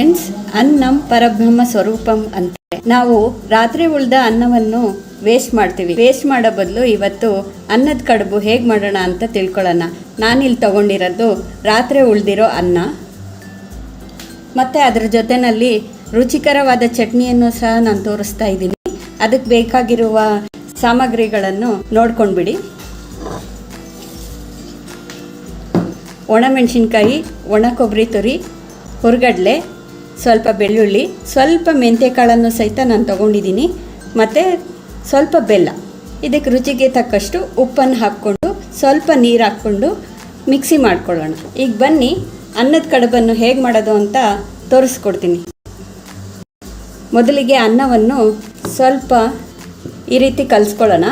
Friends, ಅನ್ನಂ ಪರಬ್ರಹ್ಮ ಸ್ವರೂಪಂ ಅಂತ ನಾವು ರಾತ್ರಿ ಉಳಿದ ಅನ್ನವನ್ನು ವೇಸ್ಟ್ ಮಾಡ್ತೀವಿ. ವೇಸ್ಟ್ ಮಾಡೋ ಬದಲು ಇವತ್ತು ಅನ್ನದ ಕಡುಬು ಹೇಗೆ ಮಾಡೋಣ ಅಂತ ತಿಳ್ಕೊಳ್ಳೋಣ. ನಾನಿಲ್ಲಿ ತೊಗೊಂಡಿರೋದು ರಾತ್ರಿ ಉಳಿದಿರೋ ಅನ್ನ, ಮತ್ತು ಅದರ ಜೊತೆಯಲ್ಲಿ ರುಚಿಕರವಾದ ಚಟ್ನಿಯನ್ನು ಸಹ ನಾನು ತೋರಿಸ್ತಾ ಇದ್ದೀನಿ. ಅದಕ್ಕೆ ಬೇಕಾಗಿರುವ ಸಾಮಗ್ರಿಗಳನ್ನು ನೋಡ್ಕೊಂಡ್ಬಿಡಿ. ಒಣಮೆಣಸಿನ್ಕಾಯಿ, ಒಣ ಕೊಬ್ಬರಿ ತುರಿ, ಹುರ್ಗಡ್ಲೆ, ಸ್ವಲ್ಪ ಬೆಳ್ಳುಳ್ಳಿ, ಸ್ವಲ್ಪ ಮೆಂತ್ಯಕಾಳನ್ನು ಸಹಿತ ನಾನು ತೊಗೊಂಡಿದ್ದೀನಿ, ಮತ್ತು ಸ್ವಲ್ಪ ಬೆಲ್ಲ. ಇದಕ್ಕೆ ರುಚಿಗೆ ತಕ್ಕಷ್ಟು ಉಪ್ಪನ್ನು ಹಾಕ್ಕೊಂಡು ಸ್ವಲ್ಪ ನೀರು ಹಾಕ್ಕೊಂಡು ಮಿಕ್ಸಿ ಮಾಡ್ಕೊಳ್ಳೋಣ. ಈಗ ಬನ್ನಿ ಅನ್ನದ ಕಡುಬನ್ನು ಹೇಗೆ ಮಾಡೋದು ಅಂತ ತೋರಿಸ್ಕೊಡ್ತೀನಿ. ಮೊದಲಿಗೆ ಅನ್ನವನ್ನು ಸ್ವಲ್ಪ ಈ ರೀತಿ ಕಲಿಸ್ಕೊಳ್ಳೋಣ.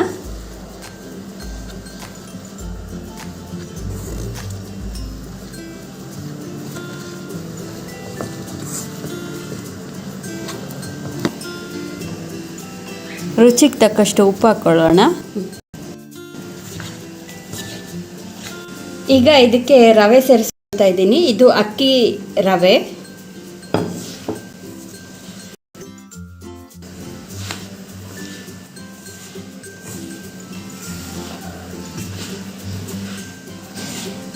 ರುಚಿಗೆ ತಕ್ಕಷ್ಟು ಉಪ್ಪು ಹಾಕ್ಕೊಳ್ಳೋಣ. ಈಗ ಇದಕ್ಕೆ ರವೆ ಸೇರಿಸ್ಕೊಳ್ತಾ ಇದ್ದೀನಿ. ಇದು ಅಕ್ಕಿ ರವೆ.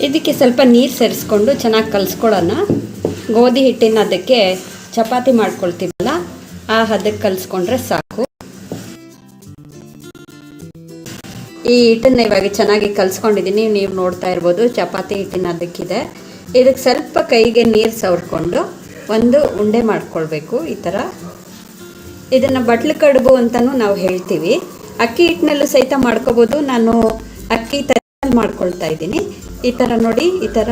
ಇದಕ್ಕೆ ಸ್ವಲ್ಪ ನೀರು ಸೇರಿಸ್ಕೊಂಡು ಚೆನ್ನಾಗಿ ಕಲಿಸ್ಕೊಳ್ಳೋಣ. ಗೋಧಿ ಹಿಟ್ಟಿನ ಅದಕ್ಕೆ ಚಪಾತಿ ಮಾಡ್ಕೊಳ್ತೀವಲ್ಲ, ಆ ಹದಕ್ಕೆ ಕಲಿಸ್ಕೊಂಡ್ರೆ ಸಾಕು. ಈ ಹಿಟ್ಟನ್ನು ಇವಾಗ ಚೆನ್ನಾಗಿ ಕಲಿಸ್ಕೊಂಡಿದ್ದೀನಿ, ನೀವು ನೋಡ್ತಾ ಇರ್ಬೋದು. ಚಪಾತಿ ಹಿಟ್ಟಿನ ಅದಕ್ಕಿದೆ. ಇದಕ್ಕೆ ಸ್ವಲ್ಪ ಕೈಗೆ ನೀರು ಸವರ್ಕೊಂಡು ಒಂದು ಉಂಡೆ ಮಾಡ್ಕೊಳ್ಬೇಕು. ಈ ಥರ ಇದನ್ನು ಬಟ್ಲು ಕಡುಬು ಅಂತಲೂ ನಾವು ಹೇಳ್ತೀವಿ. ಅಕ್ಕಿ ಹಿಟ್ಟಿನಲ್ಲೂ ಸಹಿತ ಮಾಡ್ಕೋಬೋದು. ನಾನು ಅಕ್ಕಿ ತರಿಯಲ್ಲಿ ಮಾಡ್ಕೊಳ್ತಾ ಇದ್ದೀನಿ. ಈ ಥರ ನೋಡಿ, ಈ ಥರ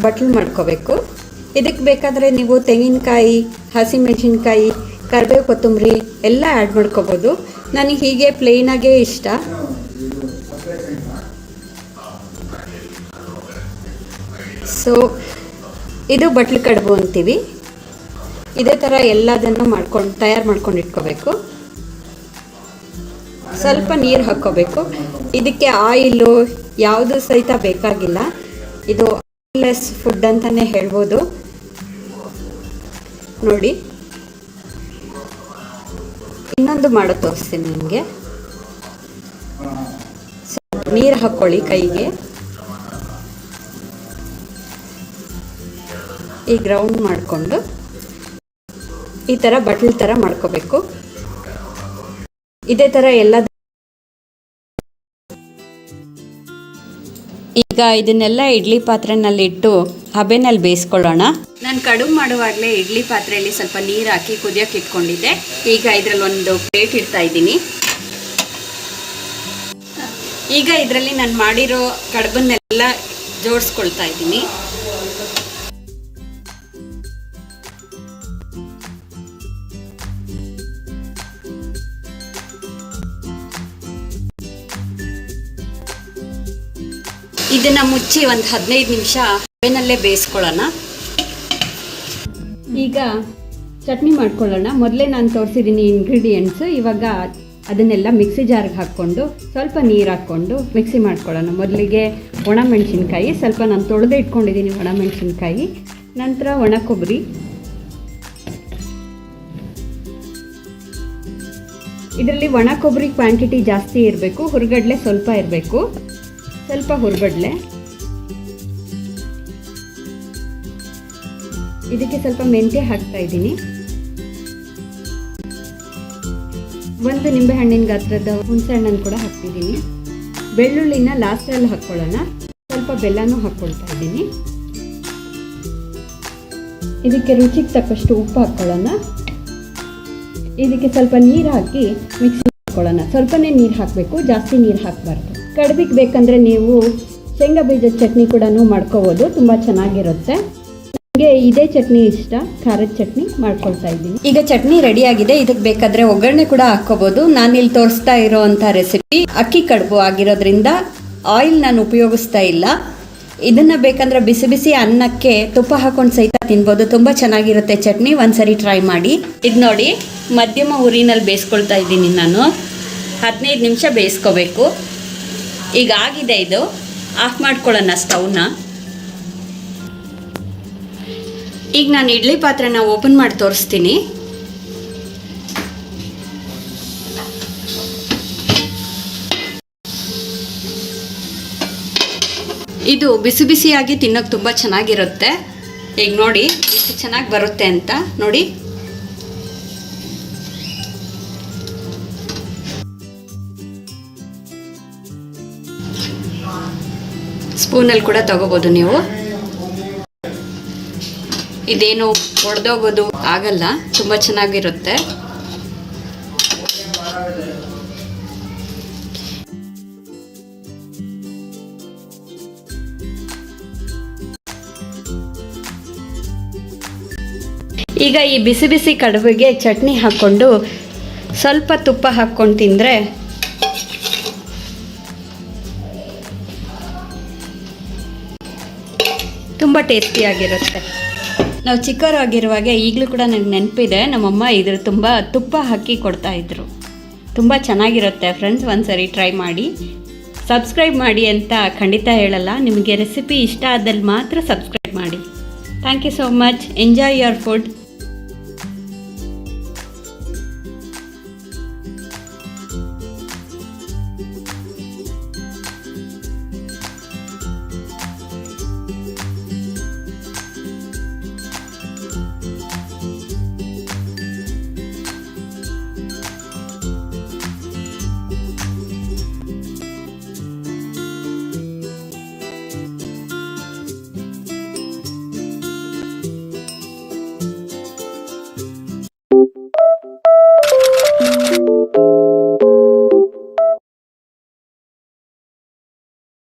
ಬಟ್ಲು ಮಾಡ್ಕೋಬೇಕು. ಇದಕ್ಕೆ ಬೇಕಾದರೆ ನೀವು ತೆಂಗಿನಕಾಯಿ, ಹಸಿಮೆಣಸಿನ್ಕಾಯಿ, ಕರಿಬೇವು, ಕೊತ್ತಂಬರಿ ಎಲ್ಲ ಆ್ಯಡ್ ಮಾಡ್ಕೋಬೋದು. ನನಗೆ ಹೀಗೆ ಪ್ಲೇನಾಗೇ ಇಷ್ಟ. ಸೊ ಇದು ಬಟ್ಲು ಕಡುಬು ಅಂತೀವಿ. ಇದೇ ಥರ ಎಲ್ಲದನ್ನು ತಯಾರು ಮಾಡ್ಕೊಂಡು ಇಟ್ಕೋಬೇಕು. ಸ್ವಲ್ಪ ನೀರು ಹಾಕ್ಕೋಬೇಕು. ಇದಕ್ಕೆ ಆಯಿಲು ಯಾವುದು ಸಹಿತ ಬೇಕಾಗಿಲ್ಲ. ಇದು ಆಯಿಲ್ಲೆಸ್ ಫುಡ್ ಅಂತಲೇ ಹೇಳ್ಬೋದು. ನೋಡಿ, ಇನ್ನೊಂದು ಮಾಡೋ ತೋರಿಸ್ತೀನಿ ನಿಮಗೆ. ನೀರು ಹಾಕ್ಕೊಳ್ಳಿ ಕೈಗೆ. ಈ ಗ್ರೌಂಡ್ ಮಾಡಿಕೊಂಡು ಈ ಥರ ಬಟ್ಲು ಥರ ಮಾಡ್ಕೋಬೇಕು. ಇದೇ ಥರ ಎಲ್ಲ. ಈಗ ಇದನ್ನೆಲ್ಲ ಇಡ್ಲಿ ಪಾತ್ರೆನಲ್ಲಿಟ್ಟು ಹಬೆನಲ್ಲಿ ಬೇಯಿಸ್ಕೊಳ್ಳೋಣ. ನಾನು ಕಡುಬು ಮಾಡುವಾಗಲೇ ಇಡ್ಲಿ ಪಾತ್ರೆಯಲ್ಲಿ ಸ್ವಲ್ಪ ನೀರು ಹಾಕಿ ಕುದಿಯೋಕೆ ಇಟ್ಕೊಂಡಿದ್ದೆ. ಈಗ ಇದರಲ್ಲಿ ಒಂದು ಪ್ಲೇಟ್ ಇಡ್ತಾ ಇದ್ದೀನಿ. ಈಗ ಇದರಲ್ಲಿ ನಾನು ಮಾಡಿರೋ ಕಡುಬನ್ನೆಲ್ಲ ಜೋಡಿಸ್ಕೊಳ್ತಾ ಇದ್ದೀನಿ. ಇದನ್ನು ಮುಚ್ಚಿ ಒಂದು 15 ನಿಮಿಷ ಹಬೆನಲ್ಲೇ ಬೇಯಿಸ್ಕೊಳ್ಳೋಣ. ಈಗ ಚಟ್ನಿ ಮಾಡ್ಕೊಳ್ಳೋಣ. ಮೊದಲೇ ನಾನು ತೋರಿಸಿದ್ದೀನಿ ಇಂಗ್ರೀಡಿಯೆಂಟ್ಸು. ಇವಾಗ ಅದನ್ನೆಲ್ಲ ಮಿಕ್ಸಿ ಜಾರ್ಗೆ ಹಾಕ್ಕೊಂಡು ಸ್ವಲ್ಪ ನೀರು ಹಾಕ್ಕೊಂಡು ಮಿಕ್ಸಿ ಮಾಡ್ಕೊಳ್ಳೋಣ. ಮೊದಲಿಗೆ ಒಣಮೆಣಸಿನ್ಕಾಯಿ ಸ್ವಲ್ಪ ನಾನು ತೊಳೆದು ಇಟ್ಕೊಂಡಿದ್ದೀನಿ. ಒಣಮೆಣಸಿನ್ಕಾಯಿ, ನಂತರ ಒಣ ಕೊಬ್ಬರಿ, ಇದರಲ್ಲಿ ಒಣ ಕೊಬ್ಬರಿ ಕ್ವಾಂಟಿಟಿ ಜಾಸ್ತಿ ಇರಬೇಕು. ಹುರ್ಗಡ್ಲೆ ಸ್ವಲ್ಪ ಇರಬೇಕು. ಸ್ವಲ್ಪ ಹುರ್ಗಡ್ಲೆ, ಇದಕ್ಕೆ ಸ್ವಲ್ಪ ಮೆಂತ್ಯ ಹಾಕ್ತಾ ಇದ್ದೀನಿ. ಒಂದು ನಿಂಬೆ ಹಣ್ಣಿನ ಗಾತ್ರದ ಹುಣಸೆ ಹಣ್ಣನ್ನು ಕೂಡ ಹಾಕ್ತಿದ್ದೀನಿ. ಬೆಳ್ಳುಳ್ಳಿನ ಲಾಸ್ಟಲ್ಲಿ ಹಾಕ್ಕೊಳ್ಳೋಣ. ಸ್ವಲ್ಪ ಬೆಲ್ಲನೂ ಹಾಕ್ಕೊಳ್ತಾ ಇದ್ದೀನಿ. ಇದಕ್ಕೆ ರುಚಿಗೆ ತಕ್ಕಷ್ಟು ಉಪ್ಪು ಹಾಕ್ಕೊಳ್ಳೋಣ. ಇದಕ್ಕೆ ಸ್ವಲ್ಪ ನೀರು ಹಾಕಿ ಮಿಕ್ಸ್ ಮಾಡ್ಕೊಳ್ಳೋಣ. ಸ್ವಲ್ಪನೇ ನೀರು ಹಾಕಬೇಕು, ಜಾಸ್ತಿ ನೀರು ಹಾಕಬಾರ್ದು. ಕಡುಬಿಗೆ ಬೇಕಂದರೆ ನೀವು ಶೇಂಗಾ ಬೀಜದ ಚಟ್ನಿ ಕೂಡ ಮಾಡ್ಕೋಬೋದು, ತುಂಬ ಚೆನ್ನಾಗಿರುತ್ತೆ. ನನಗೆ ಇದೇ ಚಟ್ನಿ ಇಷ್ಟ, ಖಾರದ ಚಟ್ನಿ ಮಾಡ್ಕೊಳ್ತಾ ಇದ್ದೀನಿ. ಈಗ ಚಟ್ನಿ ರೆಡಿ ಆಗಿದೆ. ಇದಕ್ಕೆ ಬೇಕಾದರೆ ಒಗ್ಗರಣೆ ಕೂಡ ಹಾಕ್ಕೋಬೋದು. ನಾನಿಲ್ಲಿ ತೋರಿಸ್ತಾ ಇರೋವಂಥ ರೆಸಿಪಿ ಅಕ್ಕಿ ಕಡುಬು ಆಗಿರೋದ್ರಿಂದ ಆಯಿಲ್ ನಾನು ಉಪಯೋಗಿಸ್ತಾ ಇಲ್ಲ. ಇದನ್ನು ಬೇಕಂದರೆ ಬಿಸಿ ಬಿಸಿ ಅನ್ನಕ್ಕೆ ತುಪ್ಪ ಹಾಕೊಂಡು ಸಹಿತ ತಿನ್ಬೋದು. ತುಂಬ ಚೆನ್ನಾಗಿರುತ್ತೆ ಚಟ್ನಿ. ಒಂದ್ಸರಿ ಟ್ರೈ ಮಾಡಿ. ಇದು ನೋಡಿ, ಮಧ್ಯಮ ಉರಿನಲ್ಲಿ ಬೇಯಿಸ್ಕೊಳ್ತಾ ಇದ್ದೀನಿ ನಾನು. 15 ನಿಮಿಷ ಬೇಯಿಸ್ಕೋಬೇಕು. ಈಗ ಆಗಿದೆ. ಇದು ಆಫ್ ಮಾಡ್ಕೊಳ್ಳೋಣ ಸ್ಟವ್ನ. ಈಗ ನಾನು ಇಡ್ಲಿ ಪಾತ್ರೆನ ಓಪನ್ ಮಾಡಿ ತೋರಿಸ್ತೀನಿ. ಇದು ಬಿಸಿ ಬಿಸಿಯಾಗಿ ತಿನ್ನೋಕೆ ತುಂಬ ಚೆನ್ನಾಗಿರುತ್ತೆ. ಈಗ ನೋಡಿ ಎಷ್ಟು ಚೆನ್ನಾಗಿ ಬರುತ್ತೆ ಅಂತ ನೋಡಿ. ಸ್ಪೂನಲ್ಲಿ ಕೂಡ ತಗೋಬೋದು ನೀವು. ಇದೇನು ಒಡೆದೋಗೋದು ಆಗಲ್ಲ, ತುಂಬ ಚೆನ್ನಾಗಿರುತ್ತೆ. ಈಗ ಈ ಬಿಸಿ ಬಿಸಿ ಕಡುಬಿಗೆ ಚಟ್ನಿ ಹಾಕ್ಕೊಂಡು ಸ್ವಲ್ಪ ತುಪ್ಪ ಹಾಕ್ಕೊಂಡು ತಿಂದರೆ ತುಂಬ ಟೇಸ್ಟಿಯಾಗಿರುತ್ತೆ. ನಾವು ಚಿಕ್ಕವರಾಗಿರುವಾಗ ಈಗಲೂ ಕೂಡ ನನಗೆ ನೆನಪಿದೆ, ನಮ್ಮಮ್ಮ ಇದ್ರ ತುಂಬ ತುಪ್ಪ ಹಾಕಿ ಕೊಡ್ತಾಯಿದ್ರು. ತುಂಬ ಚೆನ್ನಾಗಿರುತ್ತೆ ಫ್ರೆಂಡ್ಸ್, ಒಂದ್ಸರಿ ಟ್ರೈ ಮಾಡಿ. ಸಬ್ಸ್ಕ್ರೈಬ್ ಮಾಡಿ ಅಂತ ಖಂಡಿತ ಹೇಳಲ್ಲ, ನಿಮಗೆ ರೆಸಿಪಿ ಇಷ್ಟ ಆದಲ್ಲಿ ಮಾತ್ರ ಸಬ್ಸ್ಕ್ರೈಬ್ ಮಾಡಿ. Thank you so much. Enjoy your food.